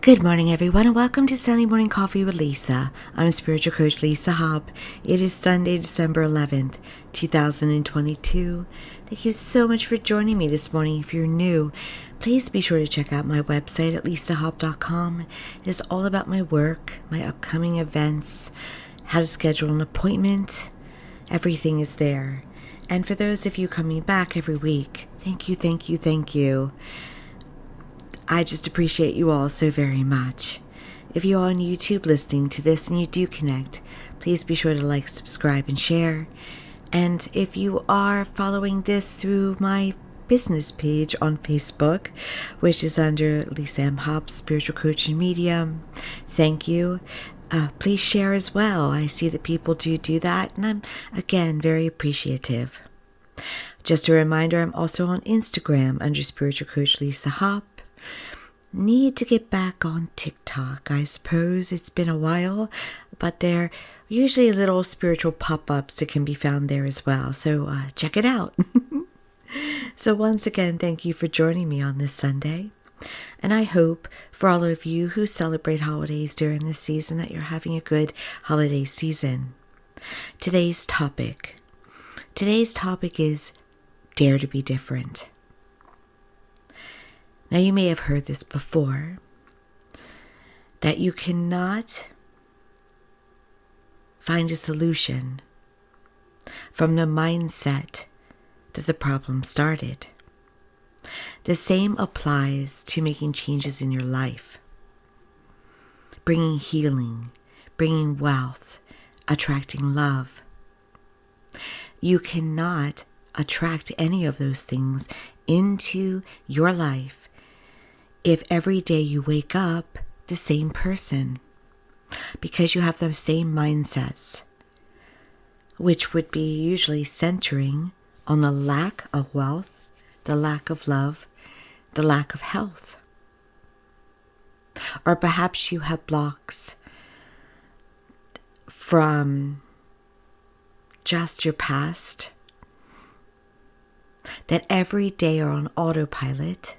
Good morning, everyone, and welcome to Sunday Morning Coffee with Lisa. I'm Spiritual Coach Lisa Hobb. It is Sunday, December 11th, 2022. Thank you so much for joining me this morning. If you're new, please be sure to check out my website at lisahobb.com. It is all about my work, my upcoming events, how to schedule an appointment. Everything is there. And for those of you coming back every week, thank you. I just appreciate you all so very much. If you're on YouTube listening to this and you do connect, please be sure to like, subscribe, and share. And if you are following this through my business page on Facebook, which is under Lisa M. Hobb, Spiritual Coach and Medium, thank you. Please share as well. I see that people do that, and I'm, again, very appreciative. Just a reminder, I'm also on Instagram under Spiritual Coach Lisa Hobb. Need to get back on TikTok. I suppose it's been a while, but there are usually little spiritual pop-ups that can be found there as well. So check it out. So once again, thank you for joining me on this Sunday. And I hope for all of you who celebrate holidays during this season that you're having a good holiday season. Today's topic is Dare to be Different. Now, you may have heard this before, that you cannot find a solution from the mindset that the problem started. The same applies to making changes in your life, bringing healing, bringing wealth, attracting love. You cannot attract any of those things into your life if every day you wake up the same person, because you have the same mindsets, which would be usually centering on the lack of wealth, the lack of love, the lack of health. Or perhaps you have blocks from just your past that every day are on autopilot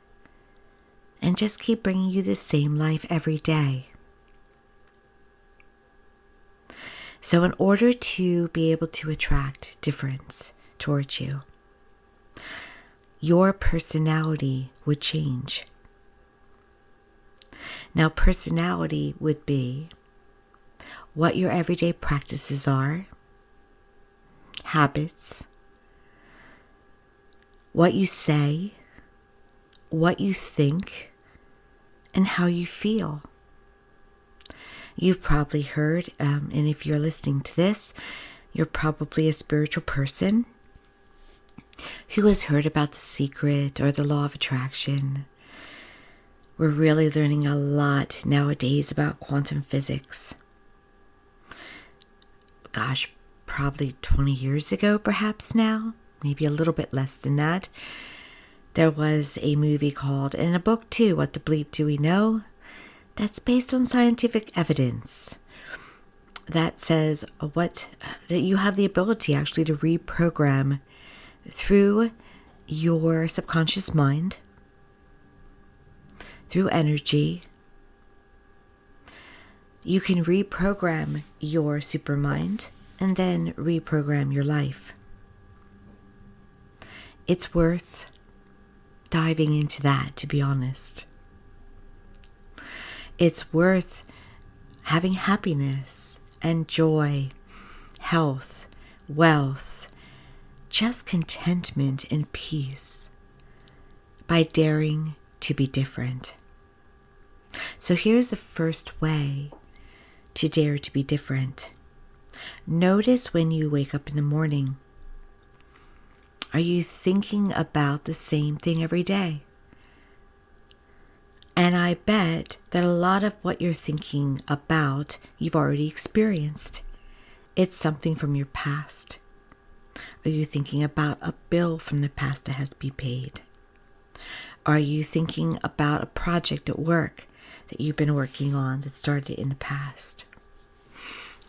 and just keep bringing you the same life every day. So in order to be able to attract difference towards you, your personality would change. Now, personality would be what your everyday practices are, habits, what you say, what you think, and how you feel. You've probably heard, and if you're listening to this, you're probably a spiritual person who has heard about The Secret or the Law of Attraction. We're really learning a lot nowadays about quantum physics. Gosh, probably 20 years ago, perhaps now, maybe a little bit less than that. There was a movie called, and a book too, What the Bleep Do We Know? That's based on scientific evidence that says that you have the ability actually to reprogram through your subconscious mind, through energy. You can reprogram your supermind and then reprogram your life. It's worth diving into that, to be honest. It's worth having happiness and joy, health, wealth, just contentment and peace by daring to be different. So here's the first way to dare to be different. Notice when you wake up in the morning. Are you thinking about the same thing every day? And I bet that a lot of what you're thinking about, you've already experienced. It's something from your past. Are you thinking about a bill from the past that has to be paid? Are you thinking about a project at work that you've been working on that started in the past?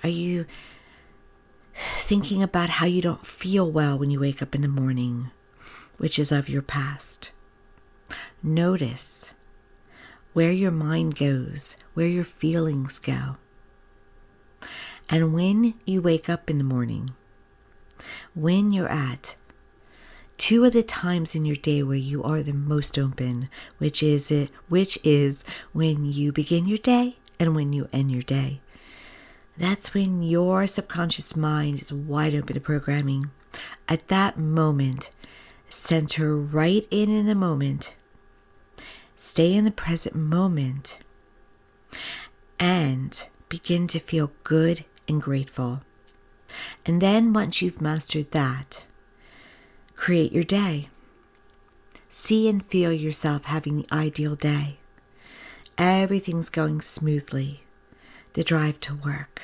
Are you thinking about how you don't feel well when you wake up in the morning, which is of your past? Notice where your mind goes, where your feelings go. And when you wake up in the morning, when you're at two of the times in your day where you are the most open, which is when you begin your day and when you end your day. That's when your subconscious mind is wide open to programming. At that moment, center right in the moment. Stay in the present moment and begin to feel good and grateful. And then once you've mastered that, create your day. See and feel yourself having the ideal day. Everything's going smoothly. The drive to work,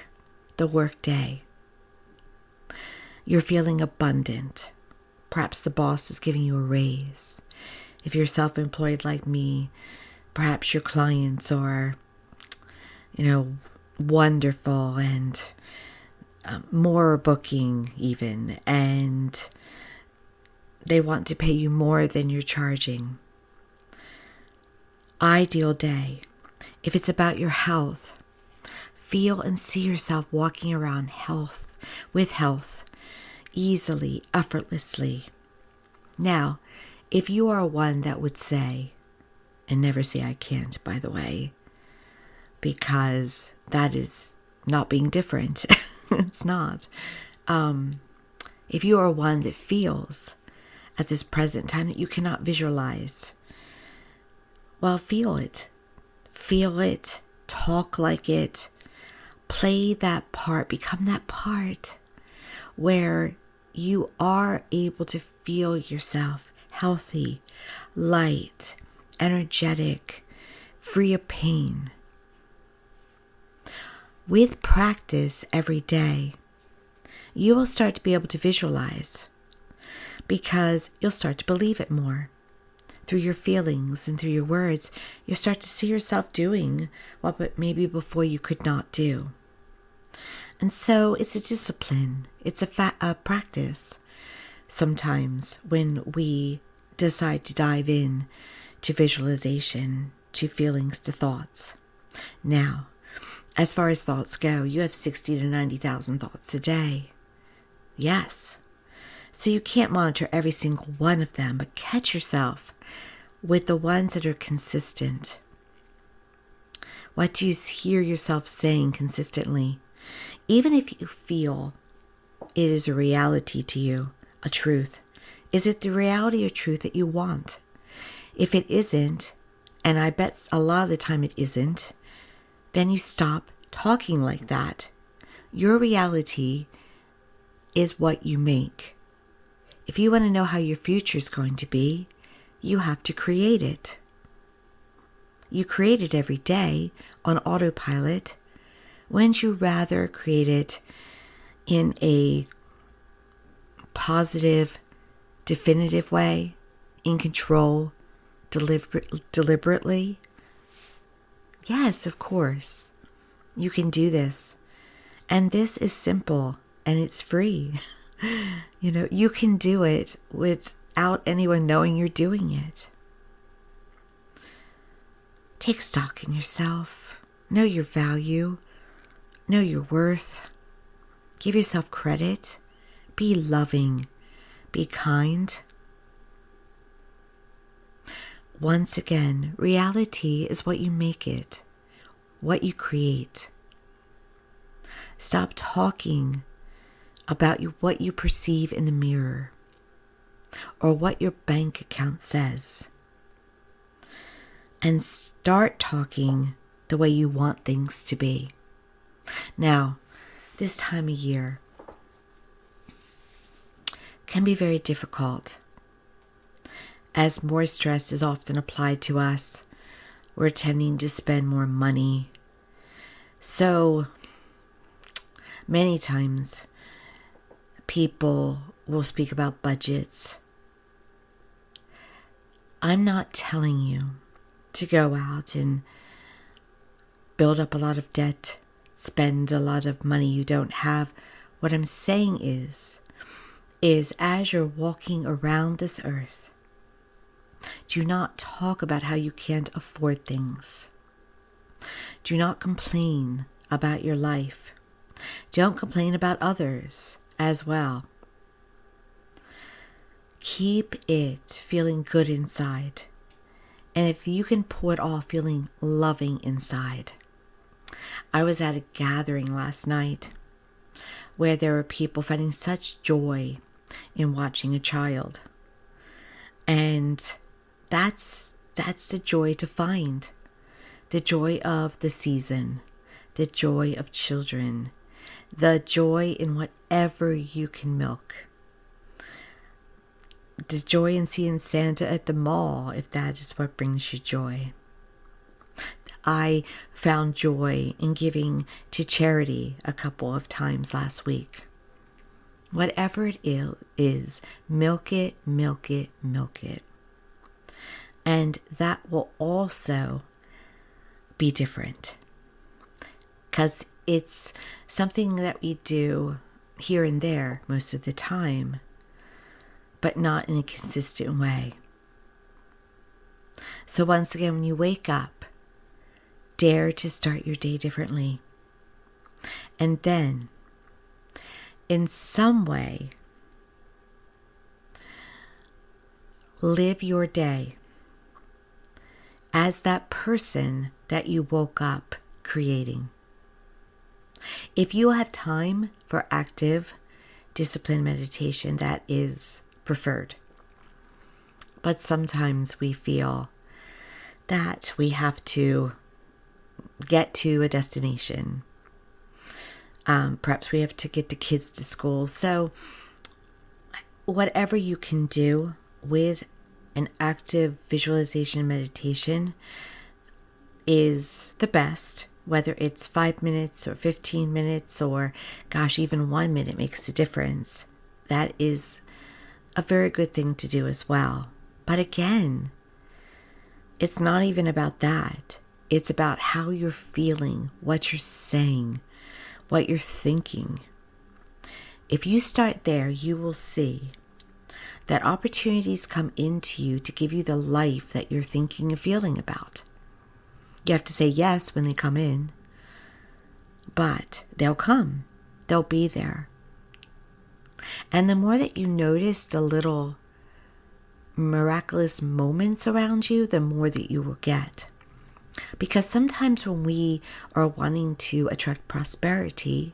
the work day. You're feeling abundant. Perhaps the boss is giving you a raise. If you're self-employed like me, perhaps your clients are, wonderful and more booking even, and they want to pay you more than you're charging. Ideal day. If it's about your health, feel and see yourself walking around with health, easily, effortlessly. Now, if you are one that would say, and never say I can't, by the way, because that is not being different. It's not. If you are one that feels at this present time that you cannot visualize, well, feel it. Feel it. Talk like it. Play that part. Become that part where you are able to feel yourself healthy, light, energetic, free of pain. With practice every day, you will start to be able to visualize because you'll start to believe it more. Through your feelings and through your words, you'll start to see yourself doing what maybe before you could not do. And so it's a discipline. It's a practice. Sometimes when we decide to dive in to visualization, to feelings, to thoughts. Now, as far as thoughts go, you have 60 to 90,000 thoughts a day. Yes. So you can't monitor every single one of them, but catch yourself with the ones that are consistent. What do you hear yourself saying consistently? Even if you feel it is a reality to you, a truth, is it the reality or truth that you want? If it isn't, and I bet a lot of the time it isn't, then you stop talking like that. Your reality is what you make. If you want to know how your future is going to be, you have to create it. You create it every day on autopilot. Wouldn't you rather create it in a positive, definitive way, in control, deliberately? Yes, of course. You can do this. And this is simple and it's free. You can do it without anyone knowing you're doing it. Take stock in yourself. Know your value. Know your worth. Give yourself credit. Be loving. Be kind. Once again, reality is what you make it, what you create. Stop talking about what you perceive in the mirror or what your bank account says, and start talking the way you want things to be. Now, this time of year can be very difficult, as more stress is often applied to us. We're tending to spend more money. So many times people will speak about budgets. I'm not telling you to go out and build up a lot of debt, spend a lot of money you don't have. What I'm saying is as you're walking around this earth, Do not talk about how you can't afford things. Do not complain about your life. Don't complain about others as well. Keep it feeling good inside. And if you can pull it off feeling loving inside. I was at a gathering last night where there were people finding such joy in watching a child. And that's the joy to find. The joy of the season. The joy of children. The joy in whatever you can milk. The joy in seeing Santa at the mall, if that is what brings you joy. I found joy in giving to charity a couple of times last week. Whatever it is, milk it, milk it, milk it. And that will also be different. Because it's something that we do here and there most of the time, but not in a consistent way. So once again, when you wake up, dare to start your day differently. And then, in some way, live your day as that person that you woke up creating. If you have time for active, disciplined meditation, that is preferred. But sometimes we feel that we have to get to a destination. Perhaps we have to get the kids to school. So whatever you can do with an active visualization meditation is the best. Whether it's 5 minutes or 15 minutes or, even 1 minute makes a difference. That is a very good thing to do as well. But again, it's not even about that. It's about how you're feeling, what you're saying, what you're thinking. If you start there, you will see that opportunities come into you to give you the life that you're thinking and feeling about. You have to say yes when they come in, but they'll come. They'll be there. And the more that you notice the little miraculous moments around you, the more that you will get. Because sometimes when we are wanting to attract prosperity,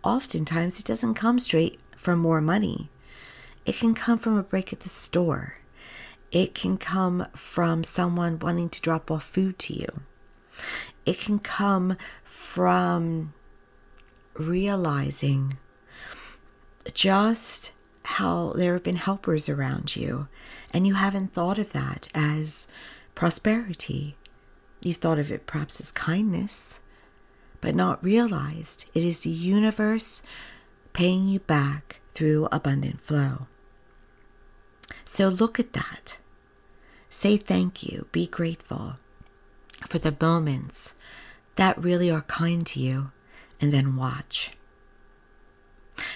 oftentimes it doesn't come straight from more money. It can come from a break at the store. It can come from someone wanting to drop off food to you. It can come from realizing just how there have been helpers around you, and you haven't thought of that as prosperity. You've thought of it perhaps as kindness, but not realized it is the universe paying you back through abundant flow. So look at that. Say thank you. Be grateful for the moments that really are kind to you, and then watch.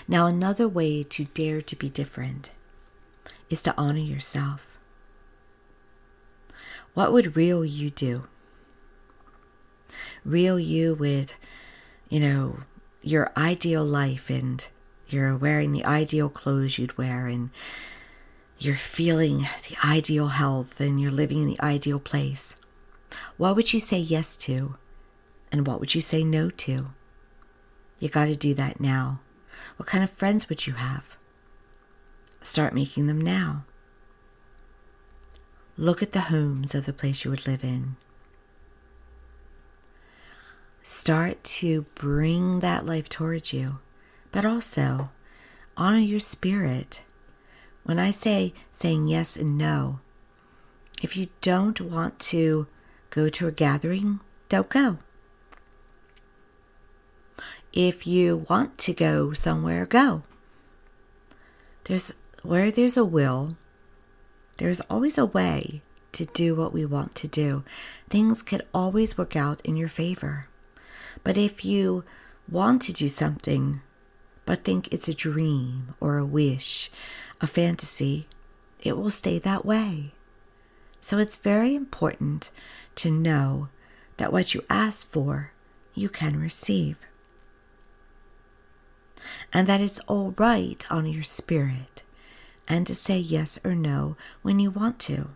Now, another way to dare to be different is to honor yourself. What would real you do? Real you with, your ideal life, and you're wearing the ideal clothes you'd wear, and you're feeling the ideal health, and you're living in the ideal place. What would you say yes to? And what would you say no to? You got to do that now. What kind of friends would you have? Start making them now. Look at the homes of the place you would live in. Start to bring that life towards you, but also honor your spirit. When I say saying yes and no, if you don't want to go to a gathering, don't go. If you want to go somewhere, go. Where there's a will, there's always a way to do what we want to do. Things can always work out in your favor. But if you want to do something, but think it's a dream or a wish, a fantasy, it will stay that way. So it's very important to know that what you ask for, you can receive. And that it's all right on your spirit, and to say yes or no when you want to.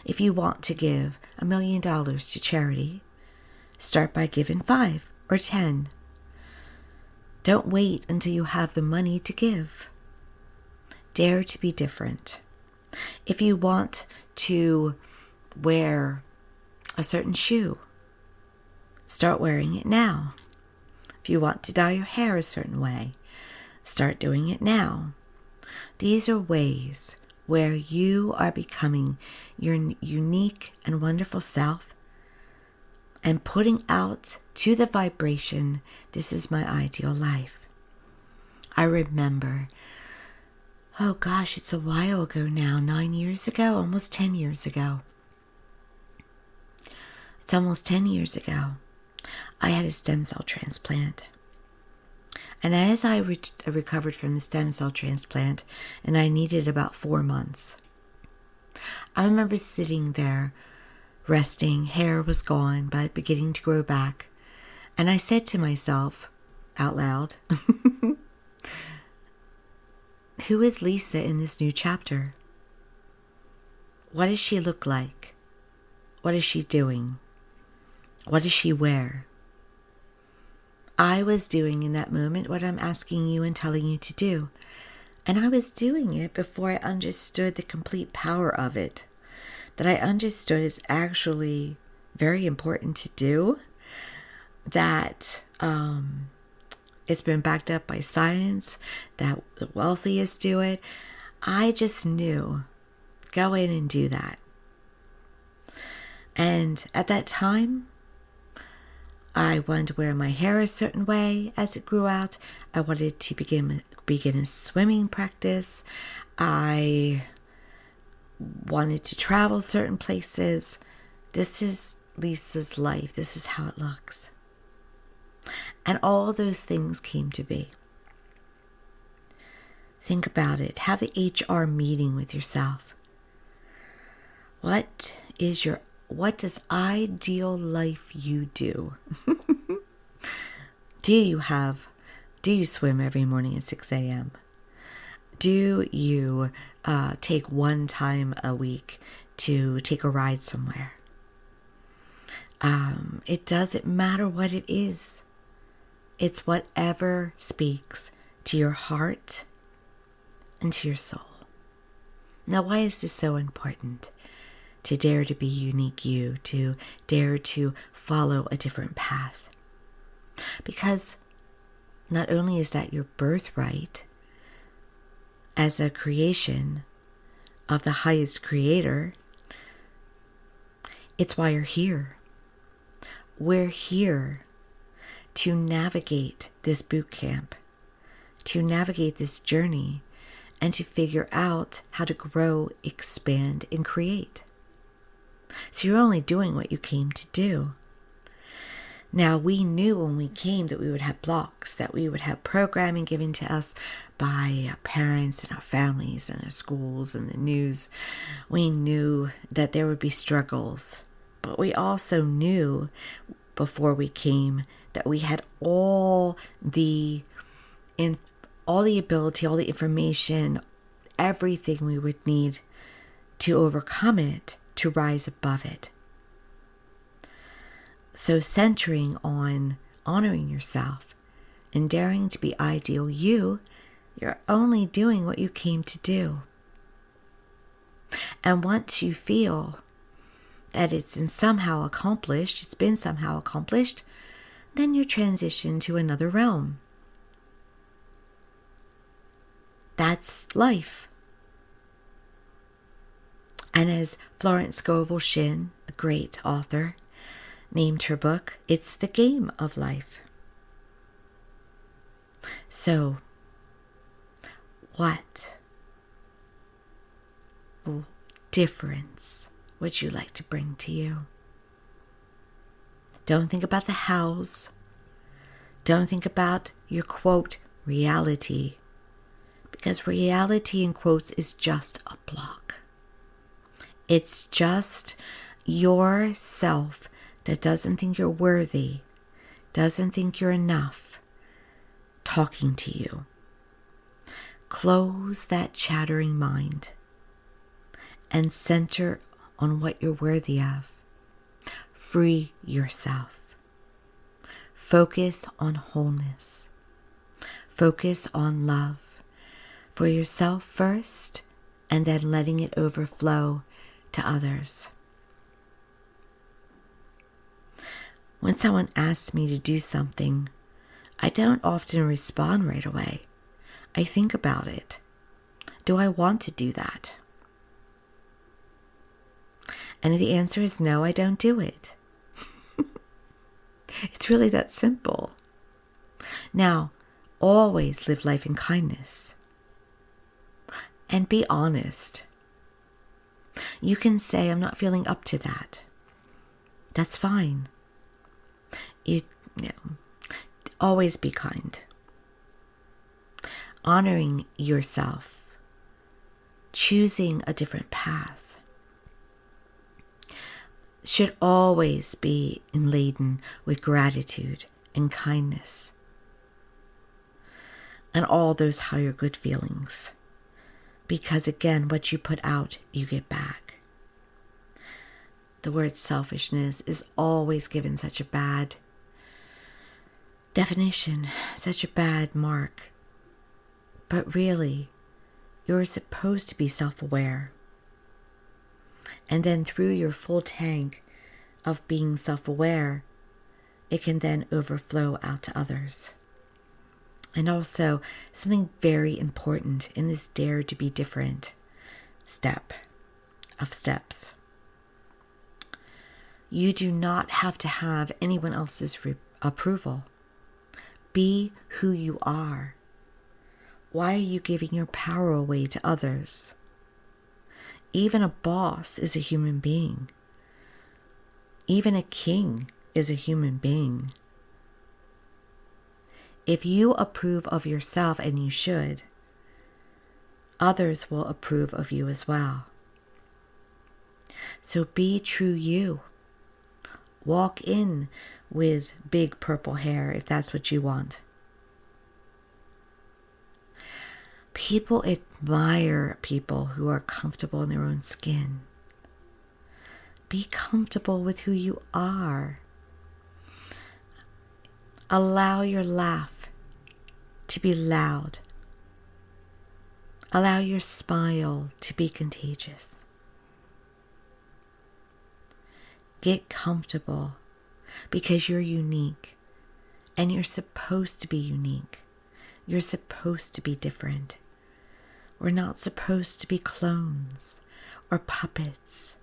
If you want to give $1 million to charity, start by giving 5 or 10. Don't wait until you have the money to give. Dare to be different. If you want to wear a certain shoe, start wearing it now. If you want to dye your hair a certain way, start doing it now. These are ways where you are becoming your unique and wonderful self and putting out to the vibration, this is my ideal life. I remember, oh gosh, it's a while ago now, 9 years ago, almost 10 years ago. It's almost 10 years ago. I had a stem cell transplant. And as I recovered from the stem cell transplant, and I needed about 4 months, I remember sitting there, resting, hair was gone, but beginning to grow back. And I said to myself, out loud, who is Lisa in this new chapter? What does she look like? What is she doing? What does she wear? I was doing in that moment what I'm asking you and telling you to do. And I was doing it before I understood the complete power of it. That I understood is actually very important to do. That it's been backed up by science. That the wealthiest do it. I just knew, go in and do that. And at that time, I wanted to wear my hair a certain way as it grew out. I wanted to begin a swimming practice. I wanted to travel certain places. This is Lisa's life. This is how it looks. And all those things came to be. Think about it. Have the HR meeting with yourself. What does ideal life you do? Do you swim every morning at 6 a.m.? Do you take one time a week to take a ride somewhere? It doesn't matter what it is. It's whatever speaks to your heart and to your soul. Now, why is this so important? To dare to be unique you, to dare to follow a different path. Because not only is that your birthright as a creation of the highest creator, it's why you're here. We're here to navigate this boot camp, to navigate this journey, and to figure out how to grow, expand, and create. So you're only doing what you came to do. Now, we knew when we came that we would have blocks, that we would have programming given to us by our parents and our families and our schools and the news. We knew that there would be struggles, but we also knew before we came that we had all the ability, all the information, everything we would need to overcome it, to rise above it. So centering on honoring yourself and daring to be ideal you're only doing what you came to do. And once you feel that it's been somehow accomplished, then you transition to another realm. That's life. And as Florence Scovel Shinn, a great author, named her book, it's the game of life. So, what difference would you like to bring to you? Don't think about the hows. Don't think about your quote, reality. Because reality in quotes is just a block. It's just yourself that doesn't think you're worthy, doesn't think you're enough, talking to you. Close that chattering mind and center on what you're worthy of. Free yourself. Focus on wholeness. Focus on love for yourself first, and then letting it overflow to others. When someone asks me to do something, I don't often respond right away. I think about it. Do I want to do that? And if the answer is no, I don't do it. It's really that simple. Now, always live life in kindness. And be honest. You can say, I'm not feeling up to that. That's fine. Always be kind. Honoring yourself. Choosing a different path. Should always be laden with gratitude and kindness. And all those higher good feelings. Because again, what you put out, you get back. The word selfishness is always given such a bad definition, such a bad mark. But really, you're supposed to be self-aware. And then through your full tank of being self-aware, it can then overflow out to others. And also, something very important in this Dare to Be Different step of steps. You do not have to have anyone else's approval. Be who you are. Why are you giving your power away to others? Even a boss is a human being. Even a king is a human being. If you approve of yourself, and you should, others will approve of you as well. So be true you. Walk in with big purple hair if that's what you want. People admire people who are comfortable in their own skin. Be comfortable with who you are. Allow your laugh to be loud. Allow your smile to be contagious. Get comfortable because you're unique, and you're supposed to be unique. You're supposed to be different. We're not supposed to be clones or puppets.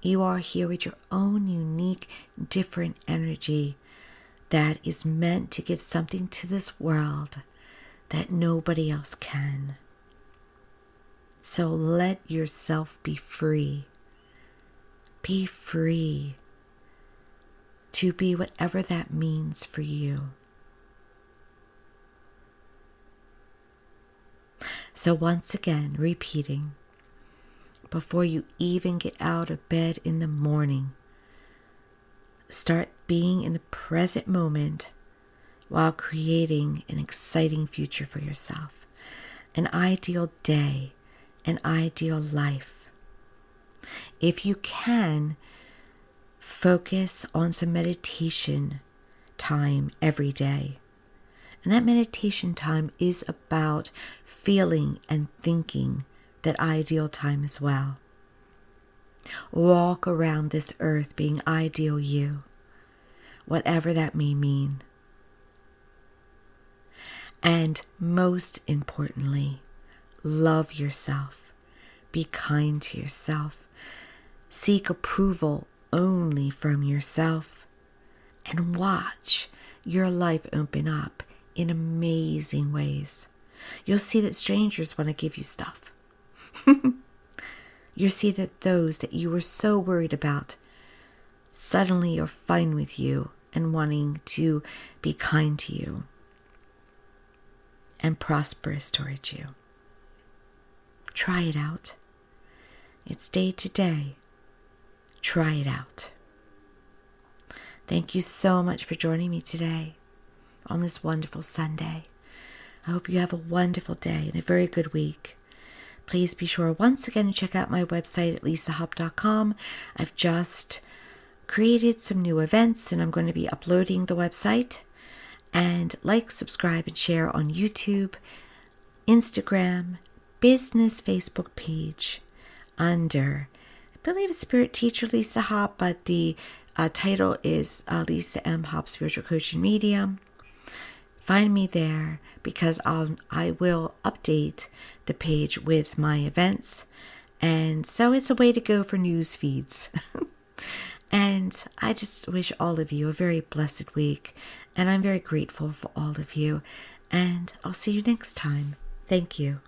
You are here with your own unique, different energy that is meant to give something to this world that nobody else can. So let yourself be free. Be free to be whatever that means for you. So once again, repeating, before you even get out of bed in the morning, start being in the present moment while creating an exciting future for yourself, an ideal day, an ideal life. If you can, focus on some meditation time every day. And that meditation time is about feeling and thinking that ideal time as well. Walk around this earth being ideal you, whatever that may mean. And most importantly, love yourself. Be kind to yourself. Seek approval only from yourself. And watch your life open up in amazing ways. You'll see that strangers want to give you stuff. You'll see that those that you were so worried about suddenly are fine with you and wanting to be kind to you and prosperous towards you. Try it out. It's day to day. Try it out. Thank you so much for joining me today on this wonderful Sunday. I hope you have a wonderful day and a very good week. Please be sure once again to check out my website at lisahub.com. I've just created some new events and I'm going to be uploading the website. And like, subscribe, and share on YouTube, Instagram, business Facebook page under, I believe it's Spirit Teacher Lisa Hop, but the title is Lisa M. Hop Spiritual Coaching Medium. Find me there because I will update the page with my events. And so it's a way to go for news feeds. And I just wish all of you a very blessed week. And I'm very grateful for all of you. And I'll see you next time. Thank you.